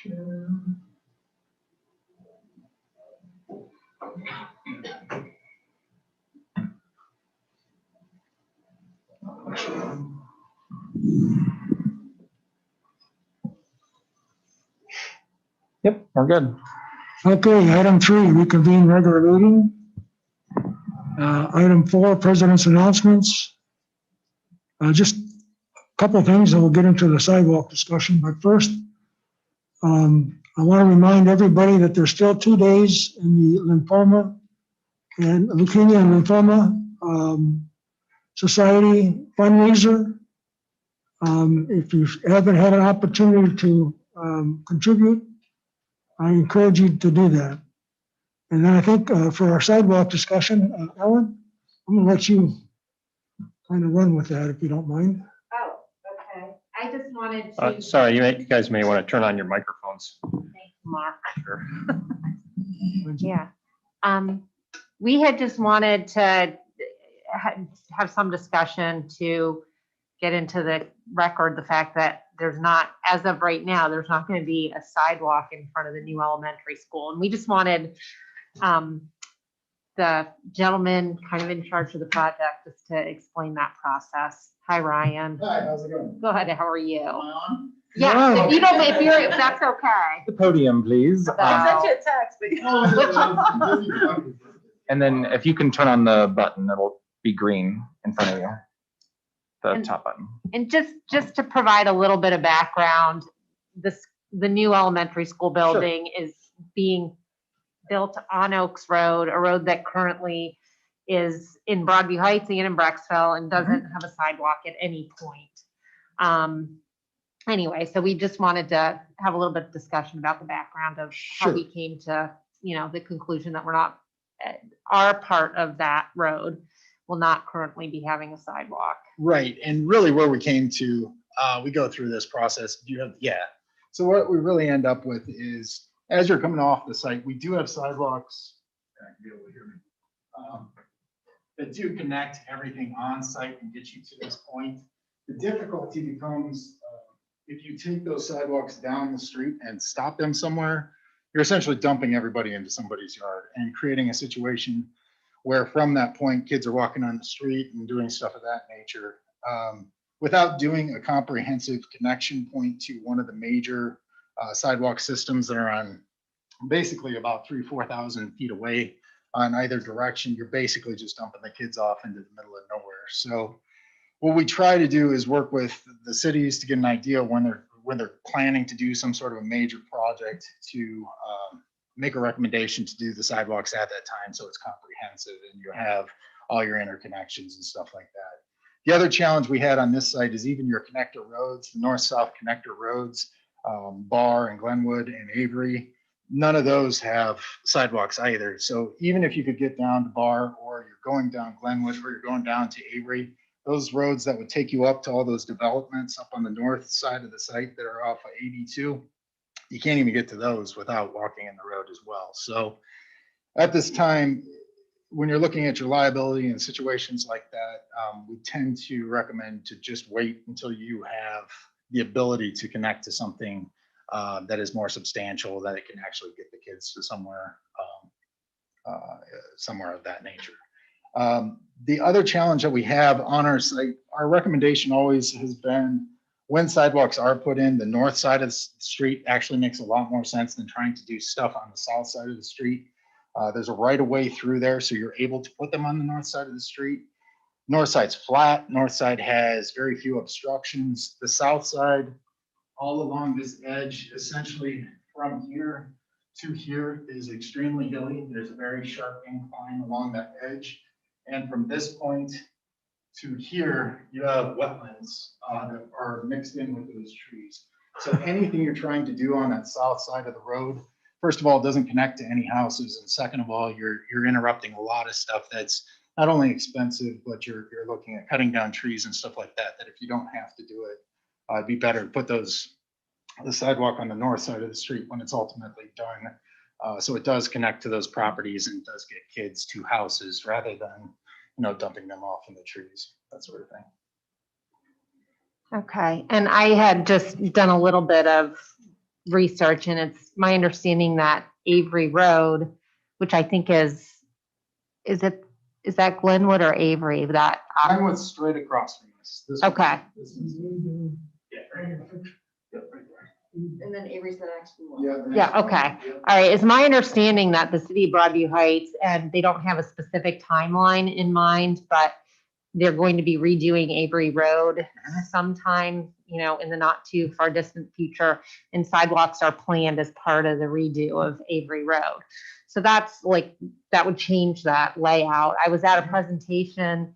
Yep, we're good. Okay, item 3, reconvene regular meeting. Item 4, president's announcements. Just a couple of things, and we'll get into the sidewalk discussion. But first, I want to remind everybody that there's still 2 days in the lymphoma and leukemia and lymphoma society fundraiser. If you haven't had an opportunity to contribute, I encourage you to do that. And then I think for our sidewalk discussion, Ellen, I'm going to let you kind of run with that if you don't mind. Oh, okay. I just wanted to. Sorry, you guys may want to turn on your microphones. Thanks, Mark. Sure. Yeah. We had just wanted to have some discussion to get into the record, the fact that there's not, as of right now, there's not going to be a sidewalk in front of the new elementary school. And we just wanted the gentleman kind of in charge of the project just to explain that process. Hi, Ryan. Hi, how's it going? Go ahead. How are you? Am I on? Yeah, if you don't, if that's okay. The podium, please. I Sent you a text, but And then if you can turn on the button, it'll be green in front of you. The And- top button. And just to provide a little bit of background, the new elementary school building is being built on Oaks Road, a road that currently is in Broadview Heights and in Brecksville and doesn't have a sidewalk at any point. Anyway, so we just wanted to have a little bit of discussion about the background of how we came to, the conclusion that we're not, our part of that road will not currently be having a sidewalk. Right, and really where we came to, we go through this process. So what we really end up with is, as you're coming off the site, we do have sidewalks. You'll be able to hear me. That do connect everything on site and get you to this point. The difficulty becomes if you take those sidewalks down the street and stop them somewhere, you're essentially dumping everybody into somebody's yard and creating a situation where from that point, kids are walking on the street and doing stuff of that nature without doing a comprehensive connection point to one of the major sidewalk systems that are on basically about 4,000 feet away on either direction. You're basically just dumping the kids off into the middle of nowhere. So what we try to do is work with the cities to get an idea when they're planning to do some sort of a major project to make a recommendation to do the sidewalks at that time, so it's comprehensive and you have all your interconnections and stuff like that. The other challenge we had on this site is even your connector roads, the north-south connector roads, Barr and Glenwood and Avery, none of those have sidewalks either. So even if you could get down to Barr, or you're going down Glenwood, or you're going down to Avery, those roads that would take you up to all those developments up on the north side of the site that are off of 82, you can't even get to those without walking in the road as well. So at this time, when you're looking at your liability in situations like that, we tend to recommend to just wait until you have the ability to connect to something that is more substantial, that it can actually get the kids to somewhere of that nature. The other challenge that we have on our site, our recommendation always has been, when sidewalks are put in, the north side of the street actually makes a lot more sense than trying to do stuff on the south side of the street. There's a right of way through there, so you're able to put them on the north side of the street. North side's flat. North side has very few obstructions. The south side, all along this edge, essentially from here to here, is extremely hilly. There's a very sharp incline along that edge. And from this point to here, you have wetlands that are mixed in with those trees. So anything you're trying to do on that south side of the road, first of all, it doesn't connect to any houses. And second of all, you're interrupting a lot of stuff that's not only expensive, but you're looking at cutting down trees and stuff like that, that if you don't have to do it, it'd be better to put the sidewalk on the north side of the street when it's ultimately done. So it does connect to those properties and does get kids to houses rather than, dumping them off in the trees, that sort of thing. Okay, and I had just done a little bit of research, and it's my understanding that Avery Road, which I think is that Glenwood or Avery that? Mine was straight across from this. This one- Okay. this is- yeah, right here. Yeah, right there. And then Avery's the next one. Yeah. the Yeah, next one, okay. yeah. All right, it's my understanding that the city of Broadview Heights, and they don't have a specific timeline in mind, but they're going to be redoing Avery Road sometime, in the not too far distant future, and sidewalks are planned as part of the redo of Avery Road. So that's that would change that layout. I was at a presentation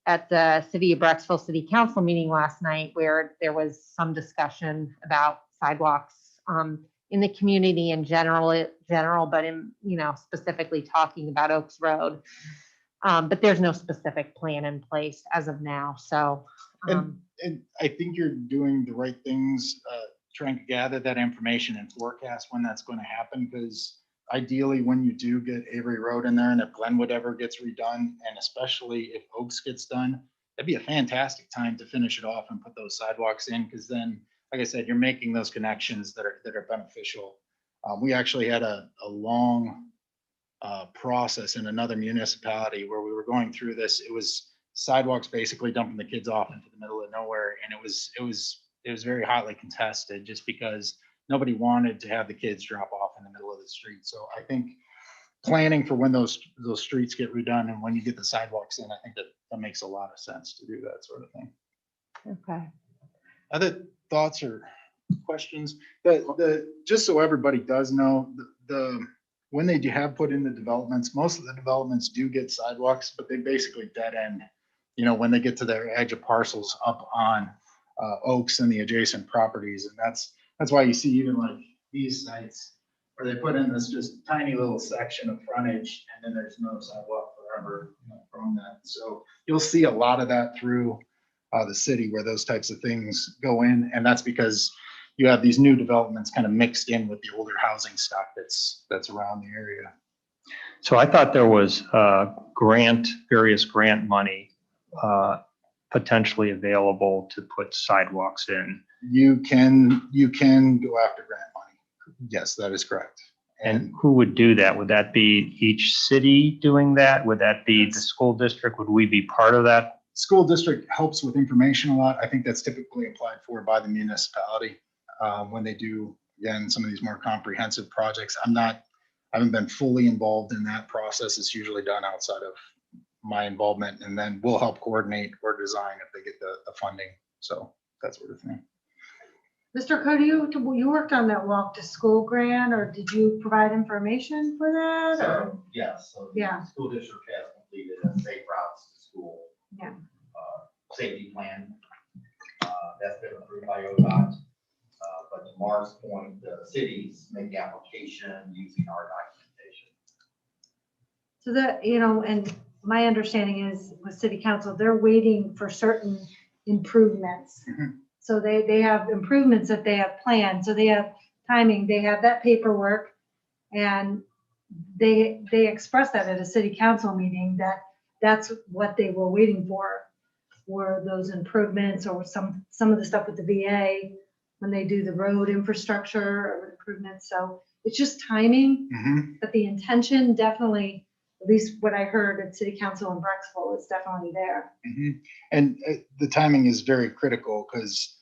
at the City of Brecksville City Council meeting last night where there was some discussion about sidewalks in the community in general, but in, specifically talking about Oaks Road. But there's no specific plan in place as of now, so. And I think you're doing the right things, trying to gather that information and forecast when that's going to happen, because ideally, when you do get Avery Road in there, and if Glenwood ever gets redone, and especially if Oaks gets done, that'd be a fantastic time to finish it off and put those sidewalks in, because then, like I said, you're making those connections that are beneficial. We actually had a long process in another municipality where we were going through this. It was sidewalks basically dumping the kids off into the middle of nowhere, and it was very hotly contested just because nobody wanted to have the kids drop off in the middle of the street. So I think planning for when those streets get redone and when you get the sidewalks in, I think that makes a lot of sense to do that sort of thing. Okay. Other thoughts or questions? Just so everybody does know, when they do have put in the developments, most of the developments do get sidewalks, but they basically dead end, when they get to their edge of parcels up on Oaks and the adjacent properties. And that's why you see even like these sites where they put in this just tiny little section of frontage, and then there's no sidewalk forever from that. So you'll see a lot of that through the city where those types of things go in. And that's because you have these new developments kind of mixed in with the older housing stock that's around the area. So I thought there was various grant money potentially available to put sidewalks in. You can go after grant money. Yes, that is correct. And who would do that? Would that be each city doing that? Would that be the school district? Would we be part of that? School district helps with information a lot. I think that's typically applied for by the municipality when they do, again, some of these more comprehensive projects. I haven't been fully involved in that process. It's usually done outside of my involvement, and then we'll help coordinate or design if they get the funding. So that sort of thing. Mr. Cody, you worked on that walk to school grant, or did you provide information for that? or- Yes, so Yeah. the school district has completed a safe routes to school. Yeah. Safety plan, that's been approved by ODOT. But to Mark's point, the cities make the application using our documentation. So that, and my understanding is with city council, they're waiting for certain improvements. Mhm. So they have improvements that they have planned, so they have timing, they have that paperwork. And they expressed that at a city council meeting, that's what they were waiting for, were those improvements or some of the stuff with the VA when they do the road infrastructure or improvements. So it's just timing, Mhm. but the intention definitely, at least what I heard at city council in Brecksville, is definitely there. Mhm. And the timing is very critical because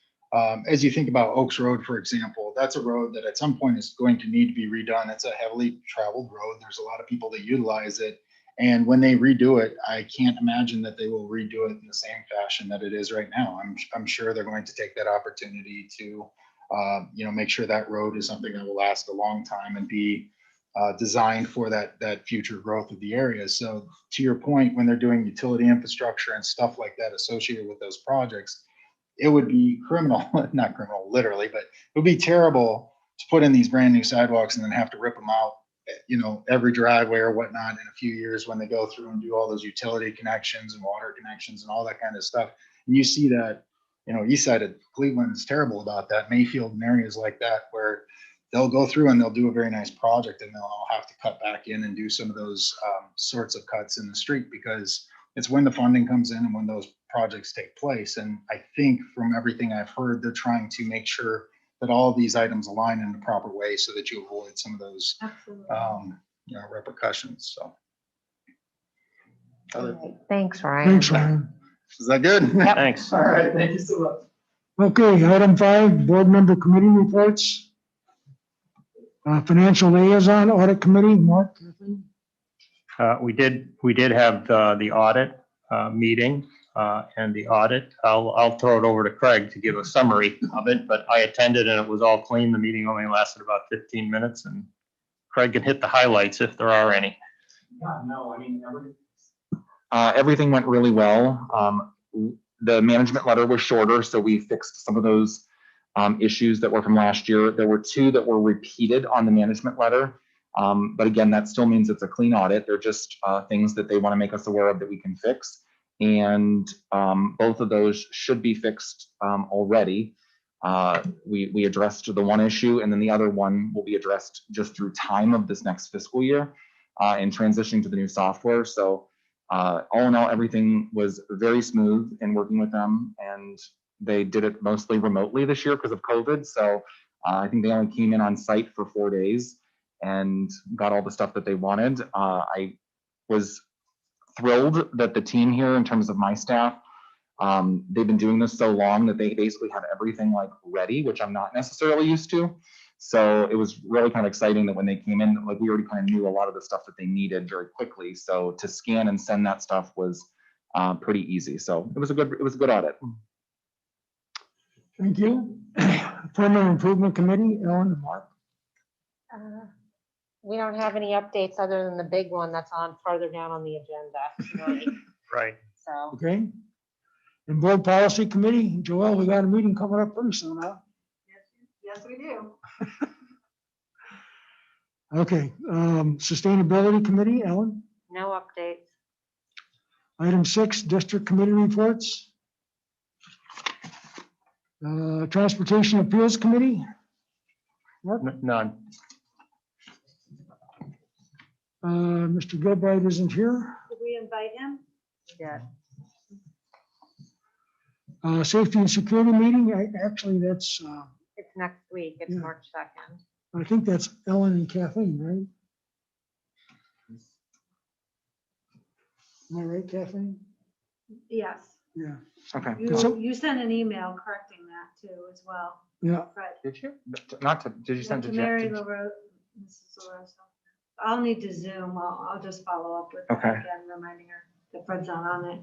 as you think about Oaks Road, for example, that's a road that at some point is going to need to be redone. It's a heavily traveled road. There's a lot of people that utilize it. And when they redo it, I can't imagine that they will redo it in the same fashion that it is right now. I'm sure they're going to take that opportunity to, make sure that road is something that will last a long time and be designed for that future growth of the area. So to your point, when they're doing utility infrastructure and stuff like that associated with those projects, it would be criminal, not criminal literally, but it would be terrible to put in these brand new sidewalks and then have to rip them out, every driveway or whatnot in a few years when they go through and do all those utility connections and water connections and all that kind of stuff. And you see that, east side of Cleveland is terrible about that. Mayfield and areas like that where they'll go through and they'll do a very nice project and they'll all have to cut back in and do some of those sorts of cuts in the street because it's when the funding comes in and when those projects take place. And I think from everything I've heard, they're trying to make sure that all of these items align in the proper way so that you avoid some of those, Absolutely. repercussions. So. Thanks, Ryan. Thanks, Ryan. Is that good? Thanks. All right, thank you so much. Okay, item 5, board member committee reports. Financial liaison, audit committee, Mark. We did have the audit meeting and the audit. I'll throw it over to Craig to give a summary of it, but I attended and it was all clean. The meeting only lasted about 15 minutes and Craig can hit the highlights if there are any. Yeah, no, I mean, everything went really well. The management letter was shorter, so we fixed some of those issues that were from last year. There were 2 that were repeated on the management letter. But again, that still means it's a clean audit. They're just things that they want to make us aware of that we can fix. And both of those should be fixed already. We addressed the one issue, and then the other one will be addressed just through time of this next fiscal year in transitioning to the new software. So all in all, everything was very smooth in working with them, and they did it mostly remotely this year because of COVID. So I think they only came in on site for 4 days and got all the stuff that they wanted. I was thrilled that the team here, in terms of my staff, they've been doing this so long that they basically have everything like ready, which I'm not necessarily used to. So it was really kind of exciting that when they came in, like we already kind of knew a lot of the stuff that they needed very quickly. So to scan and send that stuff was pretty easy. So it was a good audit. Thank you. Permanent Improvement Committee, Ellen and Mark. We don't have any updates other than the big one that's on farther down on the agenda. Right. So, Okay. And Board Policy Committee, Joelle, we got a meeting coming up pretty soon, huh? Yes, we do. Okay. Sustainability Committee, Ellen. no updates. Item 6, District Committee reports. Transportation Appeals Committee. Mark. None. Mr. Gilbride isn't here. Did we invite him? Yeah. Safety and Security Meeting, actually, that's, It's next week. It's Yeah. March 2nd. I think that's Ellen and Kathleen, right? Am I right, Kathleen? Yes. Yeah, Okay. You sent an email correcting that too as well. yeah. But Did you? Not to, did you send to to Mary Jen? LaRose, Mrs. LaRose. I'll need to Zoom. I'll just follow up with her Okay. again, reminding her that Fred's not on it.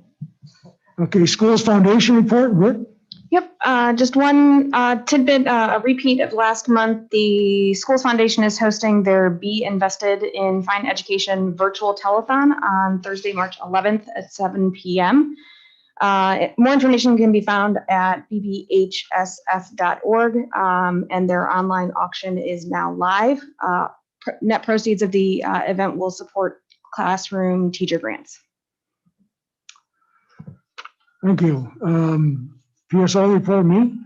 Okay, Schools Foundation report, Britt? Yep, just one tidbit, a repeat of last month. The Schools Foundation is hosting their Be Invested in Fine Education virtual telethon on Thursday, March 11th at 7 p.m. More information can be found at bbhsf.org, and their online auction is now live. Net proceeds of the event will support classroom teacher grants. Thank you. PSO report, me.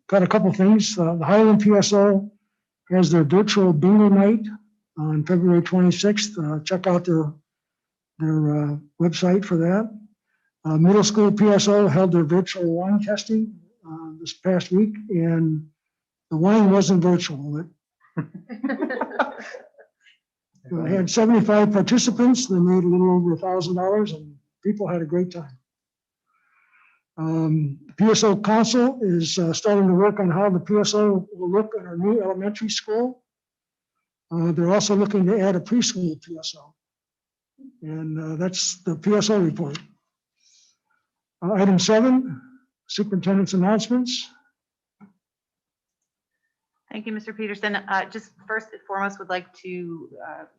Got a couple things. The Highland PSO has their virtual bingo night on February 26th. Check out their website for that. Middle school PSO held their virtual wine testing this past week, and the wine wasn't virtual. They had 75 participants. They made a little over $1,000, and people had a great time. PSO Council is starting to work on how the PSO will look at our new elementary school. They're also looking to add a preschool PSO. And that's the PSO report. Item 7, Superintendent's announcements. Thank you, Mr. Peterson. Just first and foremost, would like to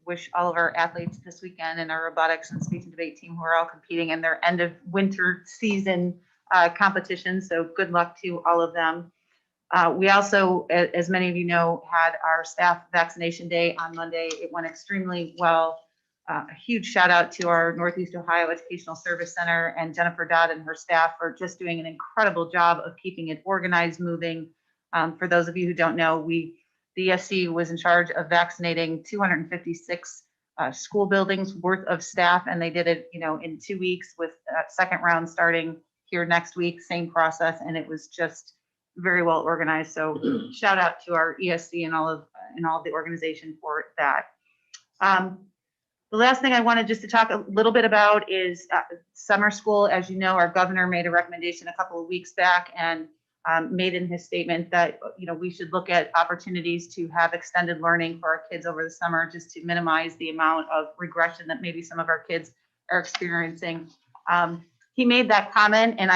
wish all of our athletes this weekend and our robotics and speech and debate team who are all competing in their end of winter season competition. So good luck to all of them. We also, as many of you know, had our staff vaccination day on Monday. It went extremely well. A huge shout out to our Northeast Ohio Educational Service Center and Jennifer Dodd and her staff for just doing an incredible job of keeping it organized, moving. For those of you who don't know, the ESC was in charge of vaccinating 256 school buildings worth of staff, and they did it, in 2 weeks with a second round starting here next week, same process, and it was just very well organized. So shout out to our ESC and all of the organization for that. The last thing I wanted just to talk a little bit about is summer school. As you know, our governor made a recommendation a couple of weeks back and made in his statement that, we should look at opportunities to have extended learning for our kids over the summer, just to minimize the amount of regression that maybe some of our kids are experiencing. He made that comment, and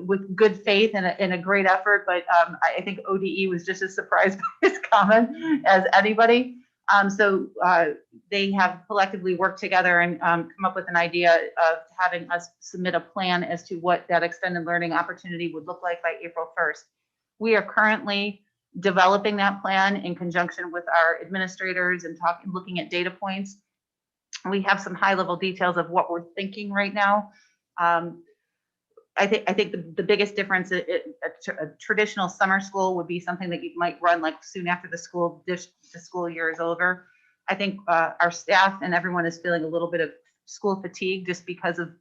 with good faith and a great effort, but I think ODE was just as surprised by his comment as anybody. So they have collectively worked together and come up with an idea of having us submit a plan as to what that extended learning opportunity would look like by April 1st. We are currently developing that plan in conjunction with our administrators and looking at data points. We have some high-level details of what we're thinking right now. I think the biggest difference, a traditional summer school would be something that you might run like soon after the school year is over. I think our staff and everyone is feeling a little bit of school fatigue just because of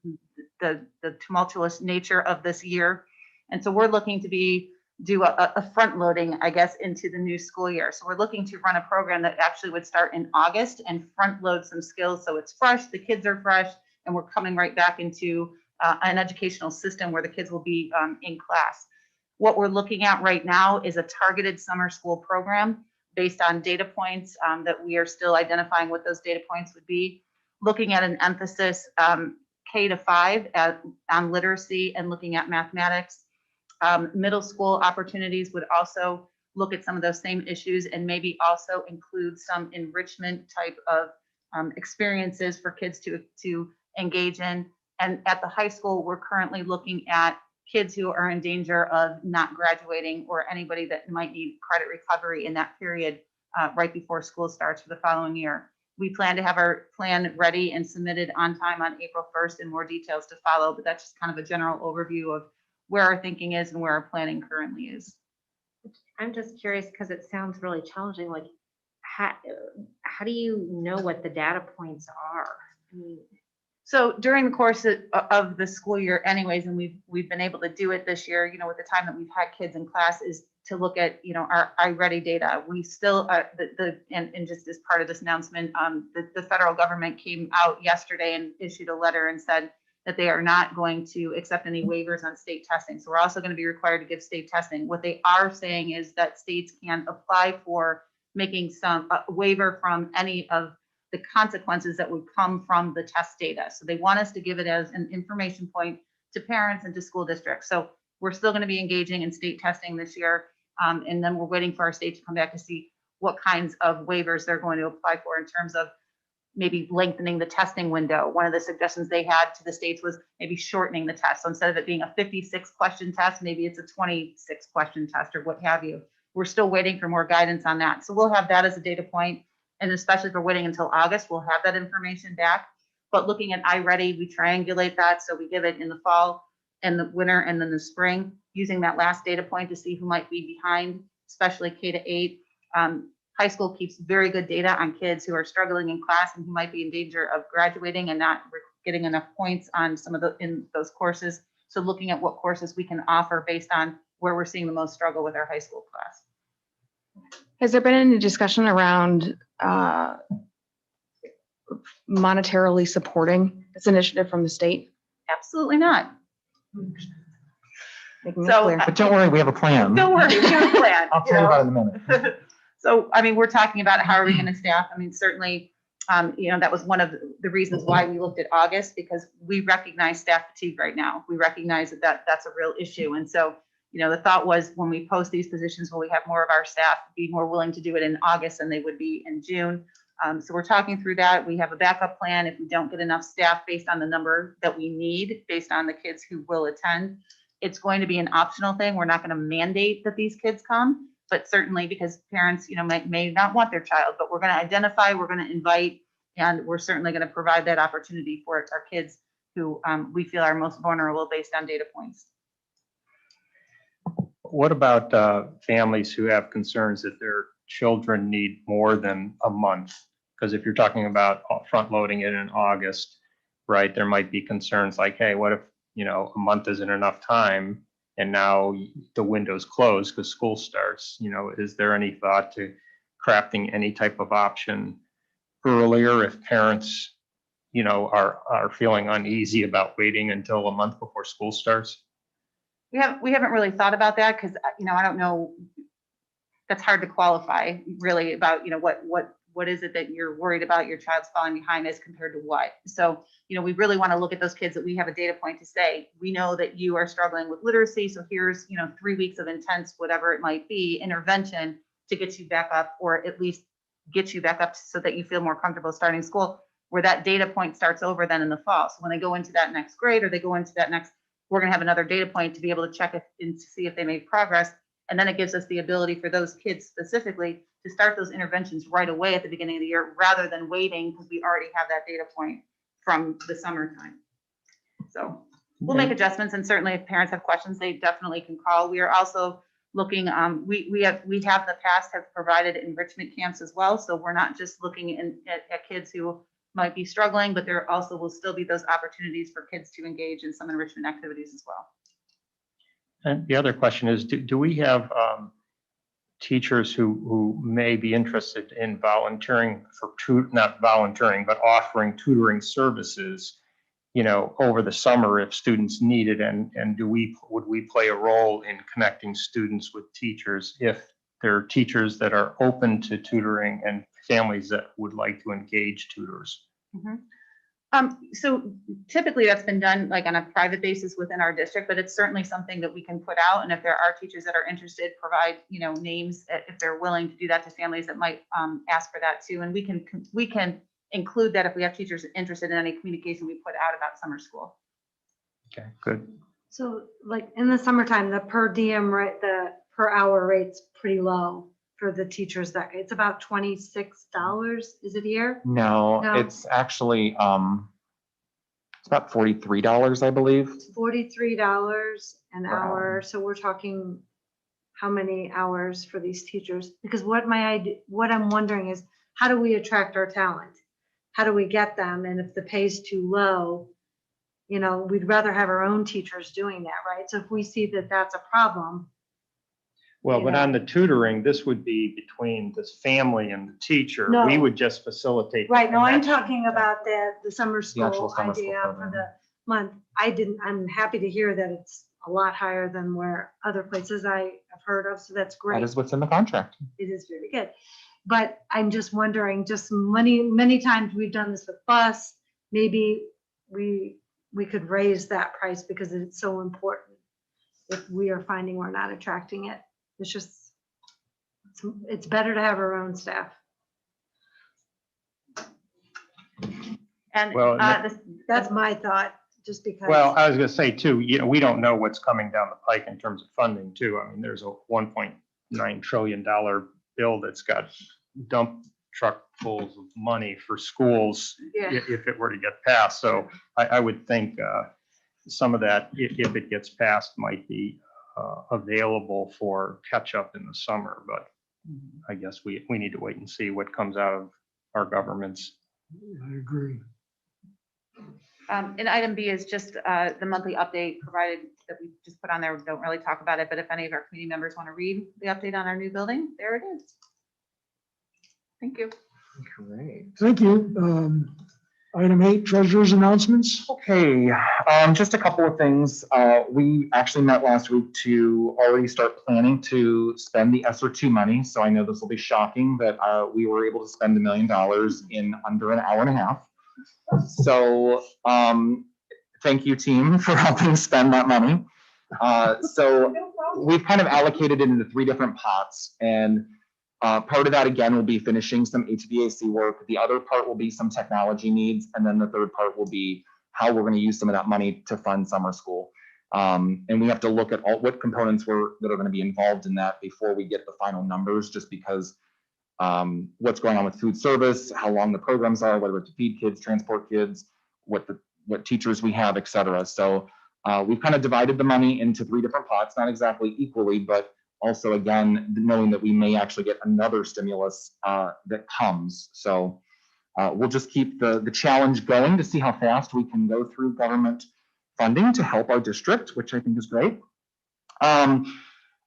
the tumultuous nature of this year. And so we're looking to do a front loading, I guess, into the new school year. So we're looking to run a program that actually would start in August and front load some skills. So it's fresh, the kids are fresh, and we're coming right back into an educational system where the kids will be in class. What we're looking at right now is a targeted summer school program based on data points that we are still identifying what those data points would be. Looking at an emphasis K to 5 on literacy and looking at mathematics. Middle school opportunities would also look at some of those same issues and maybe also include some enrichment type of experiences for kids to engage in. And at the high school, we're currently looking at kids who are in danger of not graduating or anybody that might need credit recovery in that period right before school starts for the following year. We plan to have our plan ready and submitted on time on April 1st and more details to follow, but that's just kind of a general overview of where our thinking is and where our planning currently is. I'm just curious because it sounds really challenging. Like, how do you know what the data points are? I mean, so during the course of the school year anyways, and we've been able to do it this year, with the time that we've had kids in class, is to look at, our iReady data. We still, and just as part of this announcement, the federal government came out yesterday and issued a letter and said that they are not going to accept any waivers on state testing. So we're also going to be required to give state testing. What they are saying is that states can apply for making some waiver from any of the consequences that would come from the test data. So they want us to give it as an information point to parents and to school districts. So we're still going to be engaging in state testing this year. And then we're waiting for our state to come back to see what kinds of waivers they're going to apply for in terms of maybe lengthening the testing window. One of the suggestions they had to the states was maybe shortening the test. So instead of it being a 56 question test, maybe it's a 26 question test or what have you. We're still waiting for more guidance on that. So we'll have that as a data point. And especially if we're waiting until August, we'll have that information back. But looking at iReady, we triangulate that. So we give it in the fall and the winter and then the spring, using that last data point to see who might be behind, especially K to 8. High school keeps very good data on kids who are struggling in class and who might be in danger of graduating and not getting enough points on some of in those courses. So looking at what courses we can offer based on where we're seeing the most struggle with our high school class. Has there been any discussion around monetarily supporting this initiative from the state? Absolutely not. Making it So, clear. But don't worry, we have a plan. Don't worry, we have a plan. I'll tell you about it in a minute. So, I mean, we're talking about how are we going to staff? I mean, certainly, that was one of the reasons why we looked at August, because we recognize staff fatigue right now. We recognize that's a real issue. And so, the thought was when we post these positions, will we have more of our staff be more willing to do it in August than they would be in June? So we're talking through that. We have a backup plan if we don't get enough staff based on the number that we need, based on the kids who will attend. It's going to be an optional thing. We're not going to mandate that these kids come, but certainly because parents, may not want their child, but we're going to identify, we're going to invite, and we're certainly going to provide that opportunity for our kids who we feel are most vulnerable based on data points. What about families who have concerns that their children need more than a month? Because if you're talking about front loading it in August, right, there might be concerns like, hey, what if, a month isn't enough time? and now the window's closed because school starts. You know, is there any thought to crafting any type of option earlier if parents, you know, are feeling uneasy about waiting until a month before school starts? We haven't really thought about that because, you know, I don't know. That's hard to qualify really about, you know, what is it that you're worried about your child's falling behind as compared to what? So, you know, we really want to look at those kids that we have a data point to say, we know that you are struggling with literacy. So here's, you know, 3 weeks of intense, whatever it might be, intervention to get you back up, or at least get you back up so that you feel more comfortable starting school, where that data point starts over then in the fall. So when they go into that next grade or they go into that next, we're going to have another data point to be able to check it and to see if they made progress. And then it gives us the ability for those kids specifically to start those interventions right away at the beginning of the year, rather than waiting because we already have that data point from the summertime. So we'll make adjustments, and certainly if parents have questions, they definitely can call. We are also looking, we have in the past have provided enrichment camps as well. So we're not just looking at kids who might be struggling, but there also will still be those opportunities for kids to engage in some enrichment activities as well. And the other question is, do we have teachers who may be interested in volunteering not volunteering, but offering tutoring services, you know, over the summer if students need it? And would we play a role in connecting students with teachers if there are teachers that are open to tutoring and families that would like to engage tutors? Mm-hmm. So typically that's been done like on a private basis within our district, but it's certainly something that we can put out. And if there are teachers that are interested, provide, you know, names if they're willing to do that to families that might ask for that too. And we can include that if we have teachers interested in any communication we put out about summer school. Okay, good. So like in the summertime, the per diem rate, the per hour rate's pretty low for the teachers. That it's about $26. Is it a year? No, No. it's actually, it's about $43, I believe. It's $43 an Per hour. hour. So we're talking how many hours for these teachers? Because what I'm wondering is, how do we attract our talent? How do we get them? And if the pay's too low, you know, we'd rather have our own teachers doing that, right? So if we see that that's a problem. Well, You but know. on the tutoring, this would be between this family and the teacher. No. We would just facilitate. Right, no, I'm connection. talking about the summer actual school summer school idea for program. the month. I'm happy to hear that it's a lot higher than where other places I have heard of, so that's great. That is what's in the contract. It is very good. But I'm just wondering, just many times we've done this with bus, maybe we could raise that price because it's so important if we are finding we're not attracting it. It's just, it's better to have our own staff. And Well, That's my thought, just because. Well, I was going to say too, you know, we don't know what's coming down the pike in terms of funding too. I mean, there's a $1.9 trillion bill that's got dump truck fulls of money for schools Yeah. if it were to get passed. So I would think some of that, if it gets passed, might be available for catch up in the summer. But I guess we need to wait and see what comes out of our governments. I agree. and item B is just the monthly update provided that we just put on there. We don't really talk about it, but if any of our committee members want to read the update on our new building, there it is. Thank you. Great. Thank you. Item 8, treasurer's announcements. Okay, just a couple of things. We actually met last week to already start planning to spend the ESSER 2 money. So I know this will be shocking that we were able to spend $1 million in under an hour and a half. So thank you, team, for helping spend that money. So we've kind of allocated it into 3 different pots, and part of that, again, will be finishing some HVAC work. The other part will be some technology needs. And then the third part will be how we're going to use some of that money to fund summer school. And we have to look at what components that are going to be involved in that before we get the final numbers, just because what's going on with food service, how long the programs are, whether it's to feed kids, transport kids, what teachers we have, et cetera. So we've kind of divided the money into 3 different pots, not exactly equally, but also, again, knowing that we may actually get another stimulus that comes. So we'll just keep the challenge going to see how fast we can go through government funding to help our district, which I think is great.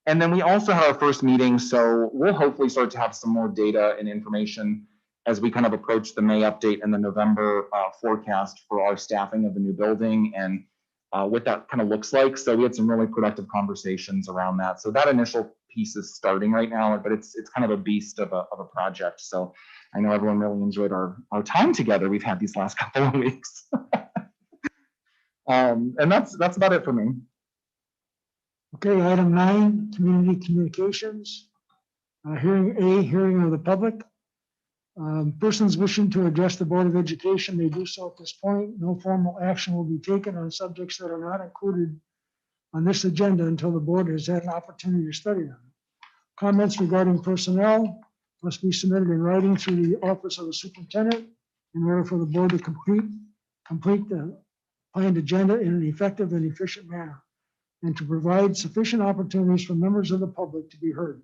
And then we also had our first meeting, so we'll hopefully start to have some more data and information as we kind of approach the May update and the November forecast for our staffing of the new building and what that kind of looks like. So we had some really productive conversations around that. So that initial piece is starting right now, but it's kind of a beast of a project. So I know everyone really enjoyed our time together we've had these last couple of weeks. And that's about it for me. Okay, item 9, community communications. Hearing of the public. Persons wishing to address the Board of Education may do so at this point. No formal action will be taken on subjects that are not included on this agenda until the board has had an opportunity to study them. Comments regarding personnel must be submitted in writing through the office of the superintendent in order for the board to complete the planned agenda in an effective and efficient manner, and to provide sufficient opportunities for members of the public to be heard.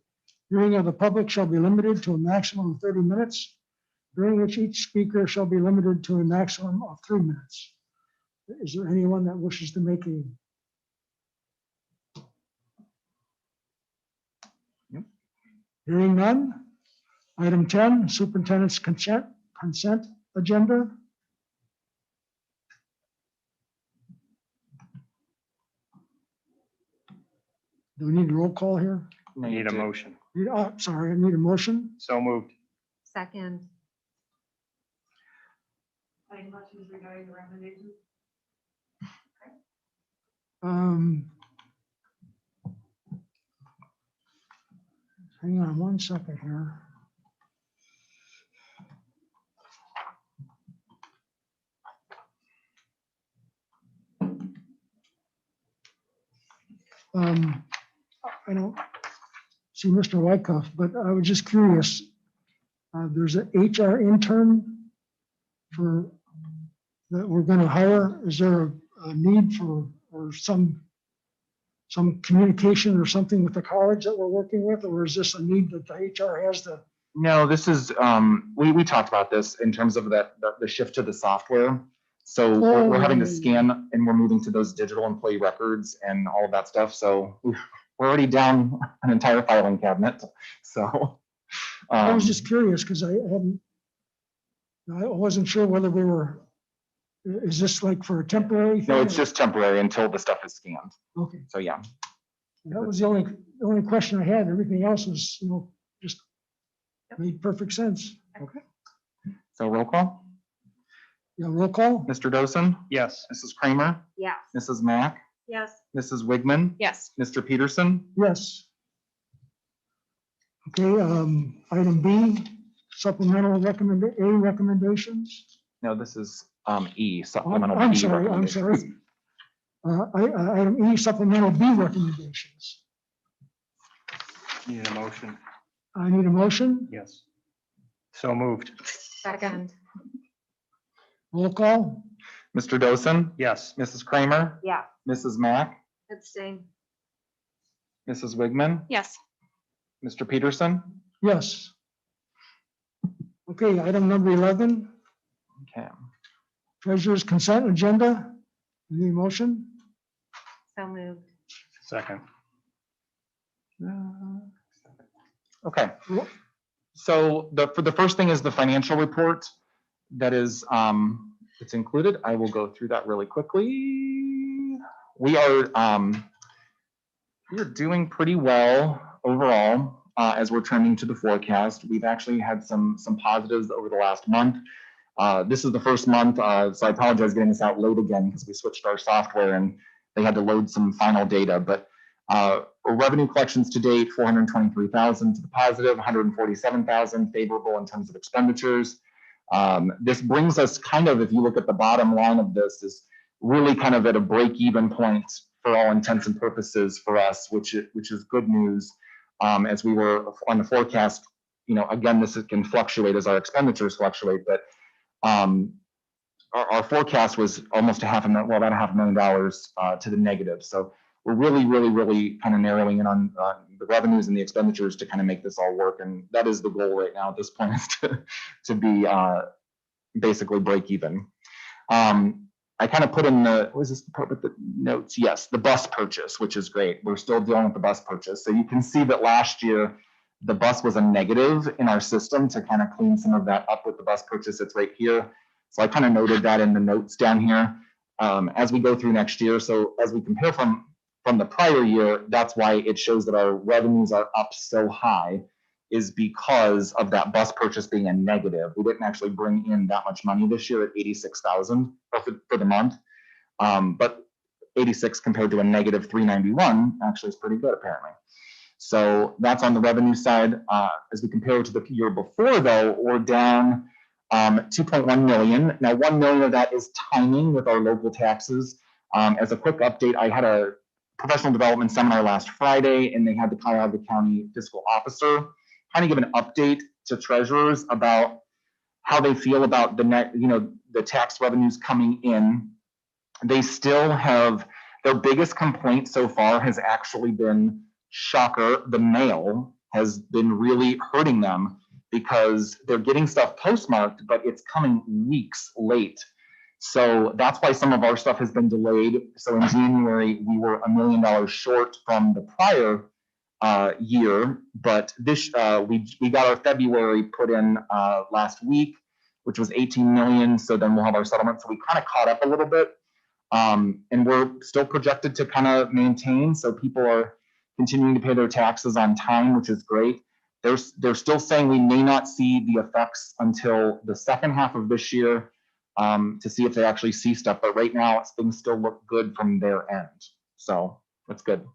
Hearing of the public shall be limited to a maximum of 30 minutes, during which each speaker shall be limited to a maximum of 3 minutes. Is there anyone that wishes to make a? Yep. Hearing none. Item 10, superintendent's consent agenda. Do we need a roll call here? Need a motion. Sorry, I need a motion. So moved. Second. Any questions regarding the recommendation? Hang on 1 second here. I don't see Mr. Wyckoff, but I was just curious. There's an HR intern that we're going to hire. Is there a need for, or some communication or something with the college that we're working with, or is this a need that the HR has to? No, this is, we talked about this in terms of the shift to the software. So we're having to scan and we're moving to those digital employee records and all of that stuff. So we're already down an entire filing cabinet. So I was just curious because I wasn't sure whether we were, is this like for a temporary thing? no, it's just temporary until the stuff is scanned. Okay, So yeah. that was the only question I had. Everything else was, just made perfect sense. Okay. So roll call. Yeah, roll call. Mr. Dosen, Yes. Mrs. Kramer, Yes. Mrs. Mack, Yes. Mrs. Wigman, Yes. Mr. Peterson. Yes. Okay, item B, supplemental recommendations. No, this is E, supplemental I'm B sorry, recommendations. Item E, supplemental B recommendations. Need a motion. I need a motion. Yes. So moved. Second. Roll call. Mr. Dosen, Yes. Mrs. Kramer, Yeah. Mrs. Mack, Abstain. Mrs. Wigman, Yes. Mr. Peterson. Yes. Okay, item number 11, Okay. treasurer's consent agenda. Any motion? So moved. Second. Okay. So for the first thing is the financial report that is, it's included. I will go through that really quickly. We are doing pretty well overall as we're trending to the forecast. We've actually had some positives over the last month. This is the first month, so I apologize getting this out late again because we switched our software and they had to load some final data. But revenue collections to date, 423,000 to the positive, 147,000 favorable in terms of expenditures. This brings us kind of, if you look at the bottom line of this, is really kind of at a break-even point for all intents and purposes for us, which is good news. As we were on the forecast, again, this can fluctuate as our expenditures fluctuate, but our forecast was almost about $500,000 to the negative. So we're really kind of narrowing in on the revenues and the expenditures to kind of make this all work. And that is the goal right now at this point, is to be basically break even. I kind of put in what was this part with the notes? Yes, the bus purchase, which is great. We're still dealing with the bus purchase. So you can see that last year, the bus was a negative in our system. To kind of clean some of that up with the bus purchase, it's right here. So I kind of noted that in the notes down here as we go through next year. So as we compare from the prior year, that's why it shows that our revenues are up so high, is because of that bus purchase being a negative. We didn't actually bring in that much money this year at 86,000 for the month. But 86 compared to a negative 391 actually is pretty good, apparently. So that's on the revenue side. As we compare to the year before, though, we're down 2.1 million. Now, 1 million of that is timing with our local taxes. As a quick update, I had a professional development seminar last Friday, and they had the Cuyahoga County fiscal officer kind of give an update to treasurers about how they feel about the tax revenues coming in. They still have, their biggest complaint so far has actually been, shocker, the mail has been really hurting them because they're getting stuff postmarked, but it's coming weeks late. So that's why some of our stuff has been delayed. So in January, we were $1 million short from the prior year, but this we got our February put in last week, which was 18 million. So then we'll have our settlement. So we kind of caught up a little bit, and we're still projected to kind of maintain. So people are continuing to pay their taxes on time, which is great. They're still saying we may not see the effects until the second half of this year to see if they actually see stuff. But right now, things still look good from their end. So that's good.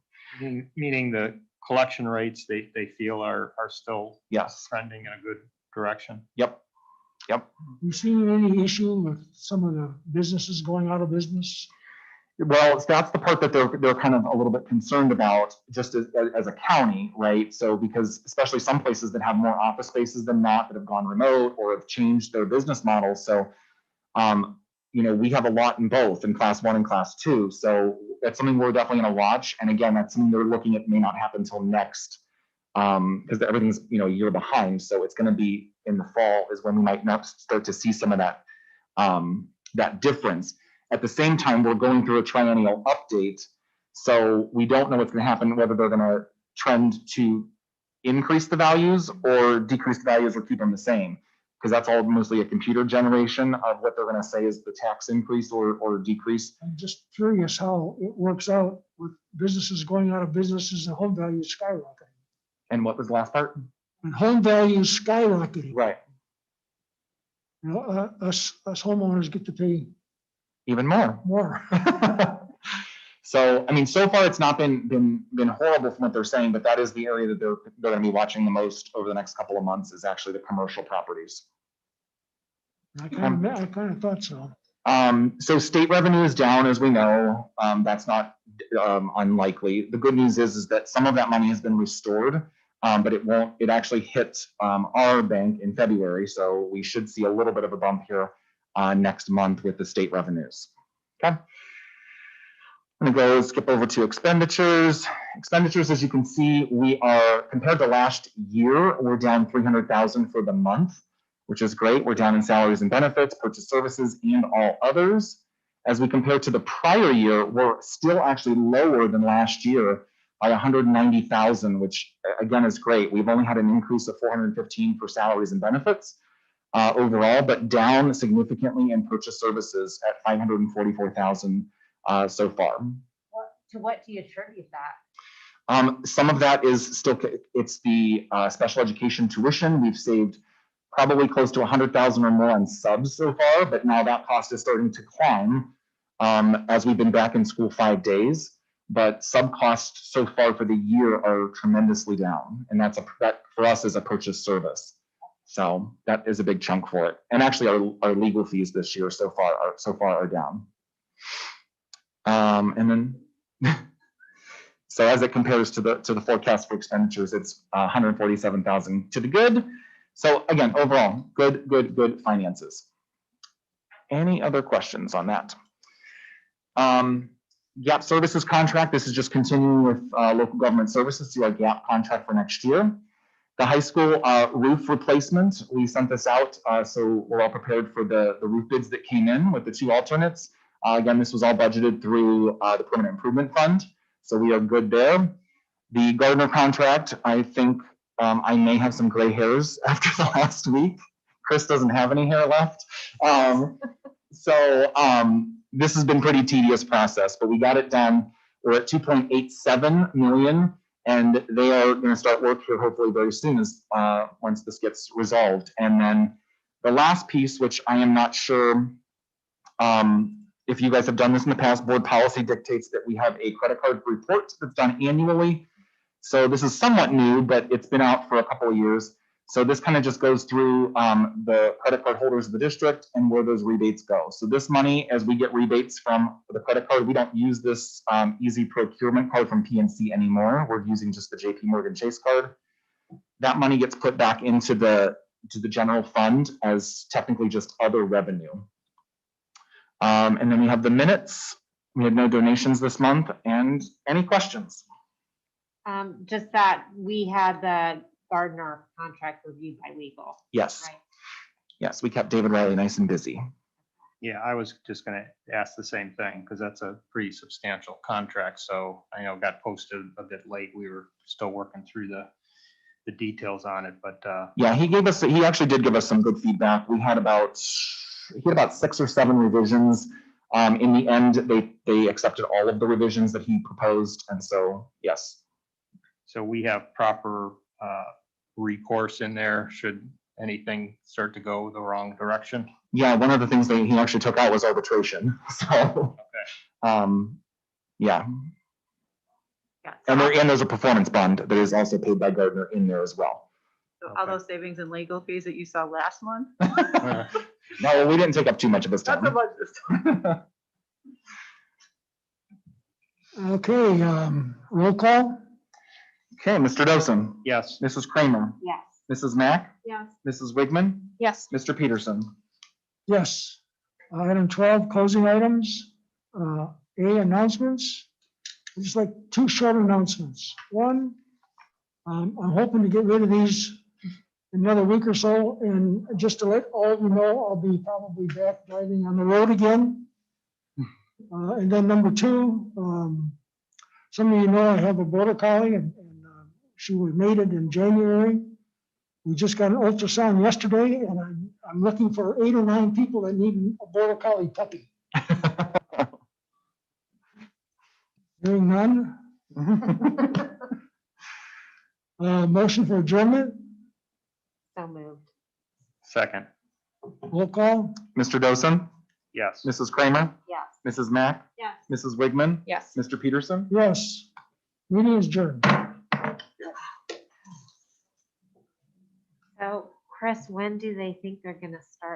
Meaning the collection rates they feel are still Yes. trending in a good direction. Yep. You seen any issue with some of the businesses going out of business? Well, that's the part that they're kind of a little bit concerned about, just as a county, right? So because especially some places that have more office spaces than not, that have gone remote or have changed their business models. So we have a lot in both, in class 1 and class 2. So that's something we're definitely going to watch. And again, that's something they're looking at may not happen until next, because everything's a year behind. So it's going to be in the fall is when we might not start to see some of that that difference. At the same time, we're going through a triennial update, so we don't know what's going to happen, whether they're going to trend to increase the values or decrease the values or keep them the same, because that's all mostly a computer generation of what they're going to say is the tax increase or decrease. I'm just curious how it works out with businesses going out of businesses and home values skyrocketing. And what was the last part? And home values skyrocketing. Right. Us homeowners get to pay Even more. more. So, I mean, so far it's not been horrible from what they're saying, but that is the area that they're going to be watching the most over the next couple of months, is actually the commercial properties. I kind of thought so. So state revenue is down, as we know. That's not unlikely. The good news is that some of that money has been restored, but it actually hit our bank in February. So we should see a little bit of a bump here next month with the state revenues. Okay. I'm going to skip over to expenditures. Expenditures, as you can see, we are, compared to last year, we're down 300,000 for the month, which is great. We're down in salaries and benefits, purchase services, and all others. As we compare to the prior year, we're still actually lower than last year by 190,000, which again is great. We've only had an increase of 415 for salaries and benefits overall, but down significantly in purchase services at 544,000 so far. To what do you attribute that? Some of that is still, it's the special education tuition. We've saved probably close to 100,000 or more on subs so far, but now that cost is starting to climb as we've been back in school 5 days. But sub costs so far for the year are tremendously down, and that for us is a purchase service. So that is a big chunk for it. And actually, our legal fees this year so far are down. And then, so as it compares to the forecast for expenditures, it's 147,000 to the good. So again, overall, good finances. Any other questions on that? GAP services contract. This is just continuing with local government services to our GAP contract for next year. The high school roof replacement, we sent this out, so we're all prepared for the roof bids that came in with the 2 alternates. Again, this was all budgeted through the Permanent Improvement Fund, so we are good there. The Gardner contract, I think I may have some gray hairs after the last week. Chris doesn't have any hair left. This has been pretty tedious process, but we got it done. We're at 2.87 million, and they are going to start work here hopefully very soon as once this gets resolved. And then the last piece, which I am not sure if you guys have done this in the past, board policy dictates that we have a credit card report that's done annually. So this is somewhat new, but it's been out for a couple of years. So this kind of just goes through the credit card holders of the district and where those rebates go. So this money, as we get rebates from the credit card, we don't use this easy procurement card from PNC anymore. We're using just the JP Morgan Chase card. That money gets put back into the general fund as technically just other revenue. And then we have the minutes. We had no donations this month. And any questions? Just that we had the Gardner contract reviewed by legal. Yes. Right. Yes, we kept David Riley nice and busy. Yeah, I was just gonna ask the same thing, because that's a pretty substantial contract, so I know it got posted a bit late. We were still working through the details on it, but Yeah, he actually did give us some good feedback. He had about 6 or 7 revisions. In the end, they accepted all of the revisions that he proposed, and so, yes. so we have proper recourse in there should anything start to go the wrong direction. Yeah, one of the things that he actually took out was arbitration, so. Yeah, Yeah. and there's a performance bond that is also paid by Gardner in there as well. So all those savings and legal fees that you saw last month? No, we didn't take up too much of his Not time. so much this time. Okay, roll call? Okay, Mr. Dosen, Yes. Mrs. Kramer, Yes. Mrs. Mack, Yes. Mrs. Wigman, Yes. Mr. Peterson. Yes. Item 12, closing items. A, announcements. Just like 2 short announcements. One, I'm hoping to get rid of these in another week or so, and just to let all of you know, I'll be probably back driving on the road again. And then number 2, some of you know I have a border collie, and she was mated in January. We just got an ultrasound yesterday, and I'm looking for 8 or 9 people that need a border collie puppy. Hearing none. Motion for adjournment, So moved. Second. roll call. Mr. Dosen, Yes. Mrs. Kramer, Yes. Mrs. Mack, Yes. Mrs. Wigman, Yes. Mr. Peterson. Yes. Meeting is adjourned. So Chris, when do they think they're gonna start